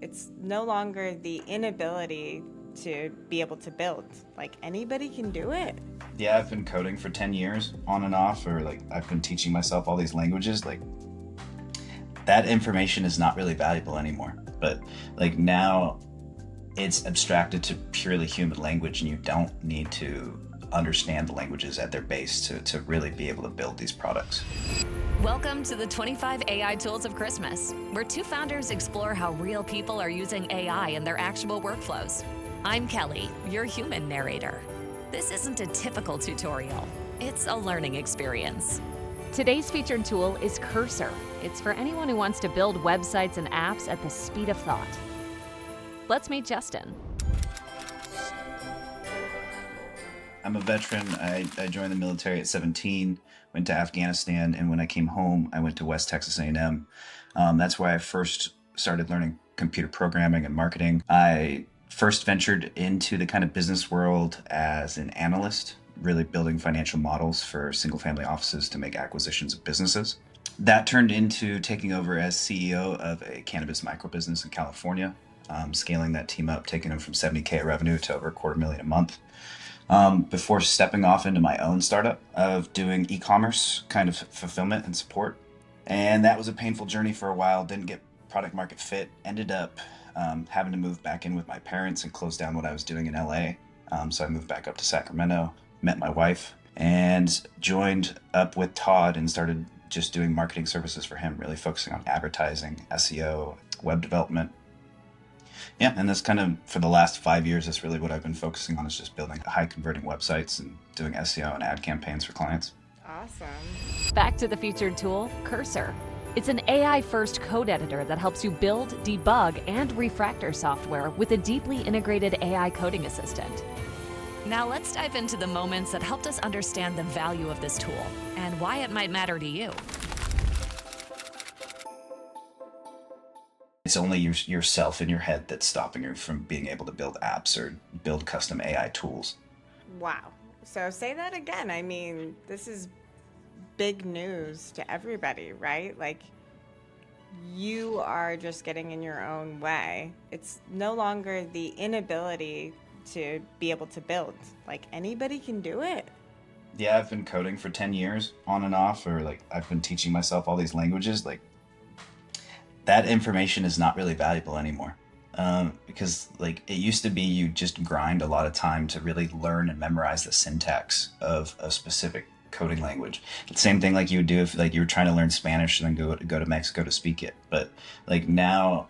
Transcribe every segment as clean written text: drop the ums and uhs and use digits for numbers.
It's no longer the inability to be able to build. Like anybody can do it. Yeah, I've been coding for 10 years on and off, or like I've been teaching myself all these languages. Like that information is not really valuable anymore. But like now it's abstracted to purely human language, and you don't need to understand the languages at their base to really be able to build these products. Welcome to the 25 AI Tools of Christmas, where two founders explore how real people are using AI in their actual workflows. I'm Kelly, your human narrator. This isn't a typical tutorial. It's a learning experience. Today's featured tool is Cursor. It's for anyone who wants to build websites and apps at the speed of thought. Let's meet Justin. I'm a veteran. I joined the military at 17, went to Afghanistan, and when I came home, I went to West Texas A&M. That's where I first started learning computer programming and marketing. I first ventured into the kind of business world as an analyst, really building financial models for single-family offices to make acquisitions of businesses. That turned into taking over as CEO of a cannabis microbusiness in California, scaling that team up, taking them from 70K revenue to over $250,000 a month. Before stepping off into my own startup of doing e-commerce kind of fulfillment and support. And that was a painful journey for a while, didn't get product market fit, ended up having to move back in with my parents and close down what I was doing in LA. So I moved back up to Sacramento, met my wife, and joined up with Todd and started just doing marketing services for him, really focusing on advertising, SEO, web development. Yeah, and that's kind of, for the last 5 years, that's really what I've been focusing on, is just building high converting websites and doing SEO and ad campaigns for clients. Awesome. Back to the featured tool, Cursor. It's an AI-first code editor that helps you build, debug, and refactor software with a deeply integrated AI coding assistant. Now let's dive into the moments that helped us understand the value of this tool and why it might matter to you. It's only yourself in your head that's stopping you from being able to build apps or build custom AI tools. Wow. So say that again. I mean, this is big news to everybody, right? Like, you are just getting in your own way. It's no longer the inability to be able to build. Like, anybody can do it. Yeah, I've been coding for 10 years on and off, or like I've been teaching myself all these languages. Like that information is not really valuable anymore. Because like it used to be, you just grind a lot of time to really learn and memorize the syntax of a specific coding language. The same thing like you would do if like you were trying to learn Spanish and then go to Mexico to speak it. But like now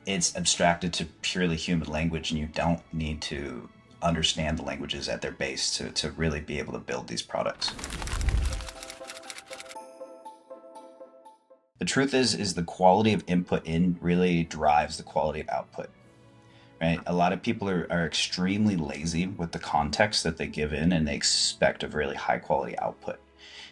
it's abstracted to purely human language, and you don't need to understand the languages at their base to really be able to build these products. The truth is the quality of input in really drives the quality of output, right? A lot of people are extremely lazy with the context that they give in, and they expect a really high quality output.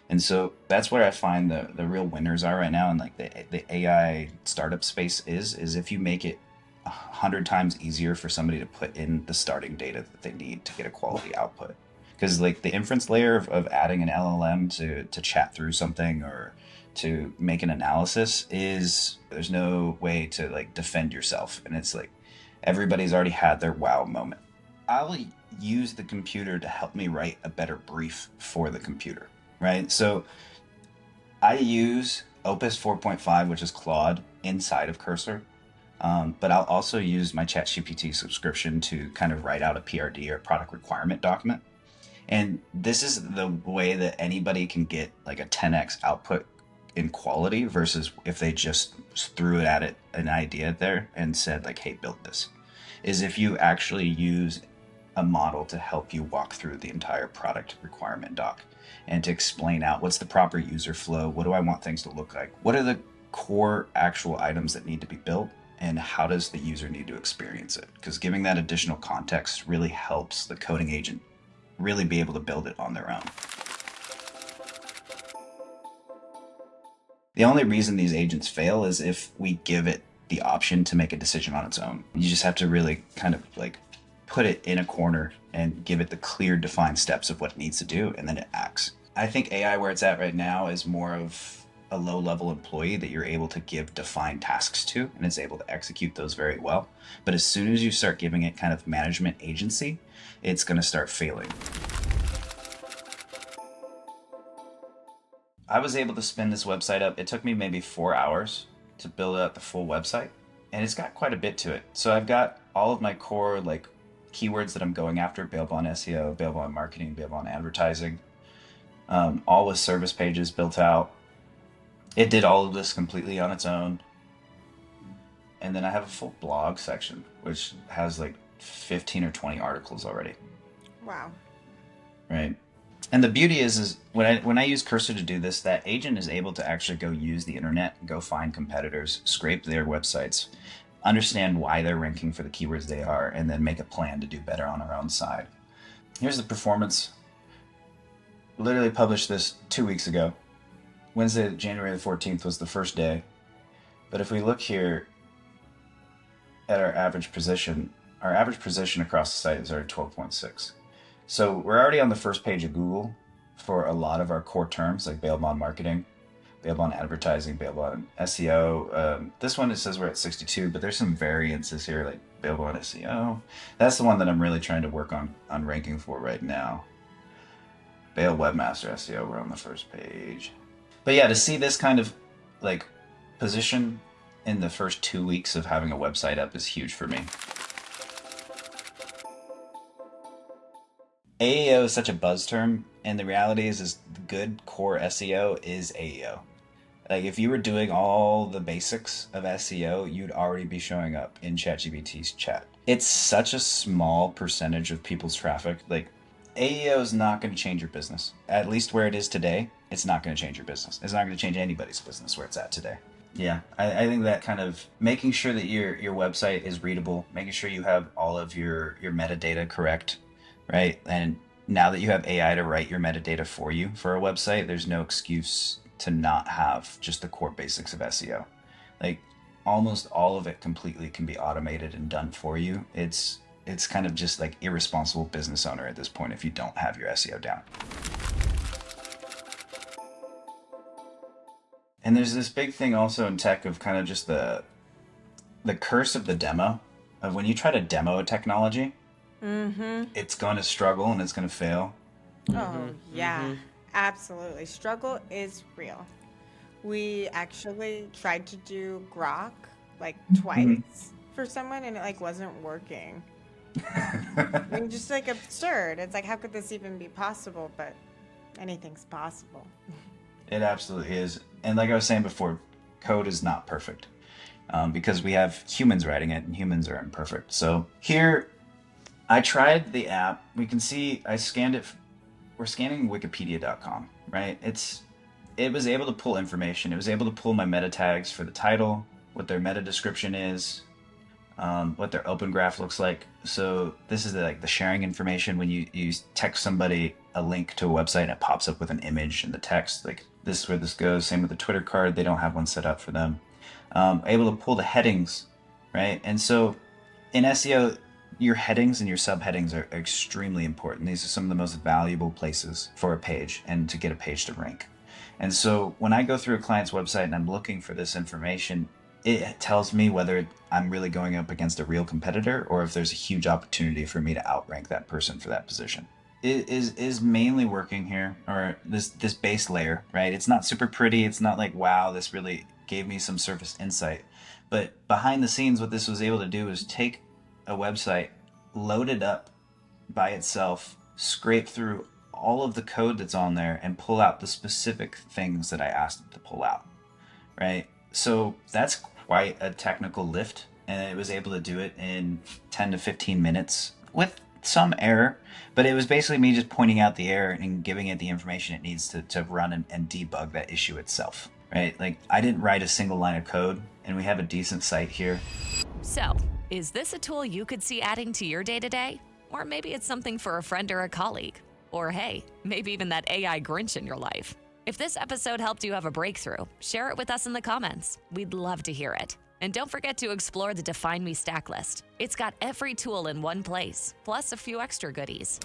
And so that's where I find the real winners are right now. And like the AI startup space is if you make it 100 times easier for somebody to put in the starting data that they need to get a quality output. Because like the inference layer of adding an LLM to chat through something or to make an analysis there's no way to like defend yourself. And it's like everybody's already had their wow moment. I'll use the computer to help me write a better brief for the computer, right? So I use Opus 4.5, which is Claude, inside of Cursor. But I'll also use my ChatGPT subscription to kind of write out a PRD, or product requirement document. And this is the way that anybody can get like a 10x output in quality versus if they just threw an idea there and said like, hey, build this, is if you actually use a model to help you walk through the entire product requirement doc and to explain out what's the proper user flow, what do I want things to look like, what are the core actual items that need to be built, and how does the user need to experience it? Because giving that additional context really helps the coding agent really be able to build it on their own. The only reason these agents fail is if we give it the option to make a decision on its own. You just have to really kind of like put it in a corner and give it the clear defined steps of what it needs to do, and then it acts. I think AI where it's at right now is more of a low-level employee that you're able to give defined tasks to, and it's able to execute those very well. But as soon as you start giving it kind of management agency, it's going to start failing. I was able to spin this website up. It took me maybe 4 hours to build out the full website, and it's got quite a bit to it. So I've got all of my core like keywords that I'm going after: available on SEO, available on marketing, available on advertising, all with service pages built out. It did all of this completely on its own. And then I have a full blog section, which has like 15 or 20 articles already. Wow. Right. And the beauty is when I use Cursor to do this, that agent is able to actually go use the internet, go find competitors, scrape their websites, understand why they're ranking for the keywords they are, and then make a plan to do better on our own side. Here's the performance. Literally published this 2 weeks ago. Wednesday, January the 14th was the first day. But if we look here at our average position across the site is already 12.6. So we're already on the first page of Google for a lot of our core terms, like available on marketing, available on advertising, available on SEO. This one, it says we're at 62, but there's some variances here, like available on SEO. That's the one that I'm really trying to work on ranking for right now. Bail Webmaster SEO, we're on the first page. But yeah, to see this kind of like position in the first 2 weeks of having a website up is huge for me. AEO is such a buzz term, and the reality is good core SEO is AEO. Like if you were doing all the basics of SEO, you'd already be showing up in ChatGPT's chat. It's such a small percentage of people's traffic. Like AEO is not going to change your business. At least where it is today, it's not going to change your business. It's not going to change anybody's business where it's at today. Yeah, I think that kind of making sure that your website is readable, making sure you have all of your metadata correct, right? And now that you have AI to write your metadata for you for a website, there's no excuse to not have just the core basics of SEO. Like almost all of it completely can be automated and done for you. It's kind of just like irresponsible business owner at this point if you don't have your SEO down. And there's this big thing also in tech of kind of just the curse of the demo, of when you try to demo a technology, it's going to struggle and it's going to fail. Oh, yeah, absolutely. Struggle is real. We actually tried to do Grok like twice for someone, and it like wasn't working. I mean, just like absurd. It's like, how could this even be possible? But anything's possible. It absolutely is. And like I was saying before, code is not perfect because we have humans writing it and humans are imperfect. So here, I tried the app. We can see I scanned it. We're scanning wikipedia.com, right? It was able to pull information. It was able to pull my meta tags for the title, what their meta description is, what their open graph looks like. So this is the sharing information when you text somebody a link to a website and it pops up with an image and the text, like this is where this goes. Same with the Twitter card. They don't have one set up for them. Able to pull the headings, right? And so in SEO, your headings and your subheadings are extremely important. These are some of the most valuable places for a page and to get a page to rank. And so when I go through a client's website and I'm looking for this information, it tells me whether I'm really going up against a real competitor or if there's a huge opportunity for me to outrank that person for that position. It is mainly working here, or this base layer, right? It's not super pretty. It's not like, wow, this really gave me some surface insight. But behind the scenes, what this was able to do is take a website, load it up by itself, scrape through all of the code that's on there, and pull out the specific things that I asked it to pull out, right? So that's quite a technical lift, and it was able to do it in 10 to 15 minutes with some error, but it was basically me just pointing out the error and giving it the information it needs to run and debug that issue itself, right? Like I didn't write a single line of code, and we have a decent site here. So, is this a tool you could see adding to your day-to-day? Or maybe it's something for a friend or a colleague. Or hey, maybe even that AI Grinch in your life. If this episode helped you have a breakthrough, share it with us in the comments. We'd love to hear it. And don't forget to explore the Define Me stack list. It's got every tool in one place, plus a few extra goodies.